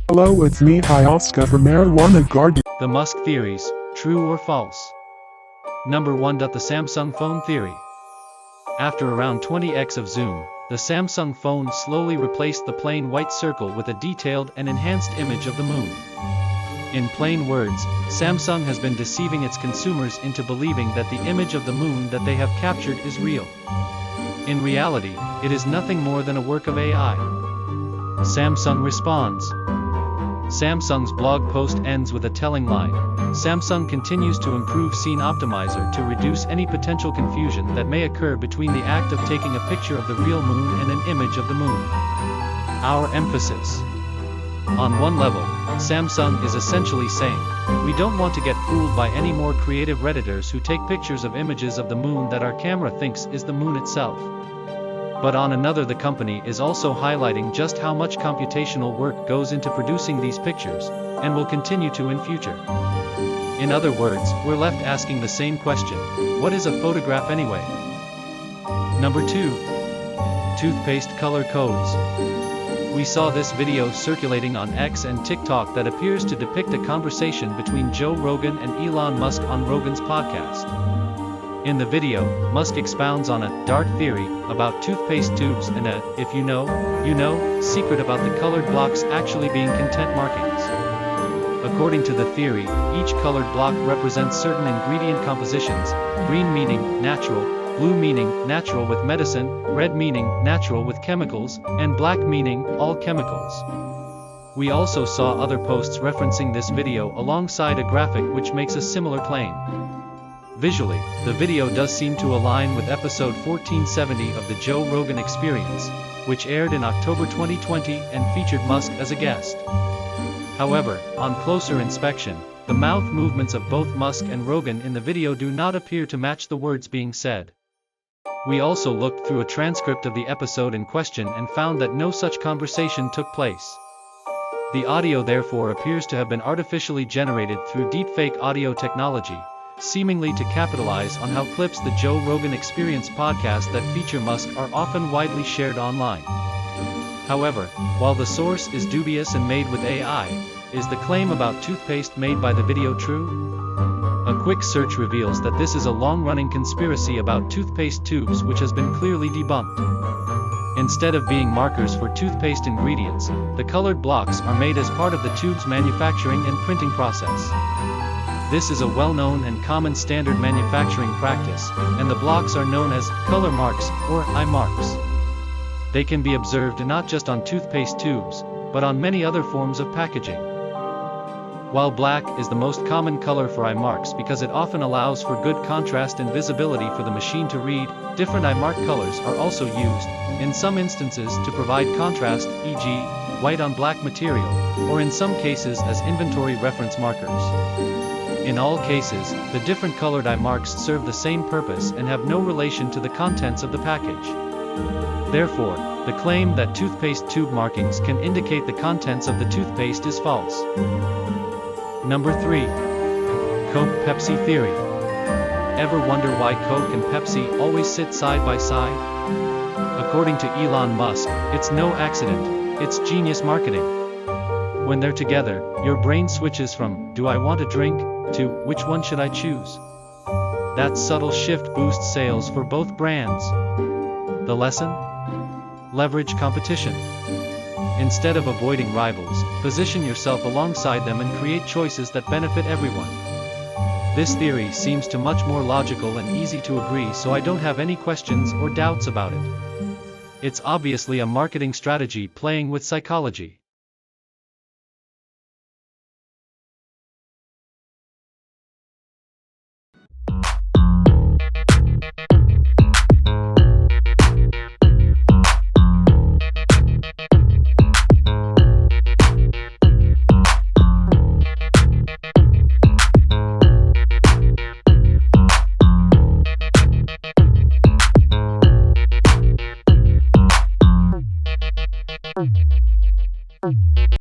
Hello, it's me, Oscar from Marijuana Garden. The Musk theories, true or false? Number 1. The Samsung phone theory. After around 20x of zoom, the Samsung phone slowly replaced the plain white circle with a detailed and enhanced image of the moon. In plain words, Samsung has been deceiving its consumers into believing that the image of the moon that they have captured is real. In reality, it is nothing more than a work of AI. Samsung responds. Samsung's blog post ends with a telling line. Samsung continues to improve Scene Optimizer to reduce any potential confusion that may occur between the act of taking a picture of the real moon and an image of the moon. Our emphasis. On one level, Samsung is essentially saying, we don't want to get fooled by any more creative Redditors who take pictures of images of the moon that our camera thinks is the moon itself. But on another, the company is also highlighting just how much computational work goes into producing these pictures, and will continue to in future. In other words, we're left asking the same question: what is a photograph anyway? Number 2. Toothpaste color codes. We saw this video circulating on X and TikTok that appears to depict a conversation between Joe Rogan and Elon Musk on Rogan's podcast. In the video, Musk expounds on a dark theory about toothpaste tubes and a if you know, secret about the colored blocks actually being content markings. According to the theory, each colored block represents certain ingredient compositions, green meaning natural, blue meaning natural with medicine, red meaning natural with chemicals, and black meaning all chemicals. We also saw other posts referencing this video alongside a graphic which makes a similar claim. Visually, the video does seem to align with episode 1470 of the Joe Rogan Experience, which aired in October 2020 and featured Musk as a guest. However, on closer inspection, the mouth movements of both Musk and Rogan in the video do not appear to match the words being said. We also looked through a transcript of the episode in question and found that no such conversation took place. The audio therefore appears to have been artificially generated through deepfake audio technology, seemingly to capitalize on how clips the Joe Rogan Experience podcast that feature Musk are often widely shared online. However, while the source is dubious and made with AI, is the claim about toothpaste made by the video true? A quick search reveals that this is a long-running conspiracy about toothpaste tubes which has been clearly debunked. Instead of being markers for toothpaste ingredients, the colored blocks are made as part of the tube's manufacturing and printing process. This is a well-known and common standard manufacturing practice, and the blocks are known as color marks or eye marks. They can be observed not just on toothpaste tubes, but on many other forms of packaging. While black is the most common color for eye marks because it often allows for good contrast and visibility for the machine to read, different eye mark colors are also used, in some instances to provide contrast, e.g., white on black material, or in some cases as inventory reference markers. In all cases, the different colored eye marks serve the same purpose and have no relation to the contents of the package. Therefore, the claim that toothpaste tube markings can indicate the contents of the toothpaste is false. Number 3. Coke-Pepsi theory. Ever wonder why Coke and Pepsi always sit side by side? According to Elon Musk, it's no accident, it's genius marketing. When they're together, your brain switches from, do I want a drink, to, which one should I choose? That subtle shift boosts sales for both brands. The lesson? Leverage competition. Instead of avoiding rivals, position yourself alongside them and create choices that benefit everyone. This theory seems to much more logical and easy to agree, so I don't have any questions or doubts about it. It's obviously a marketing strategy playing with psychology.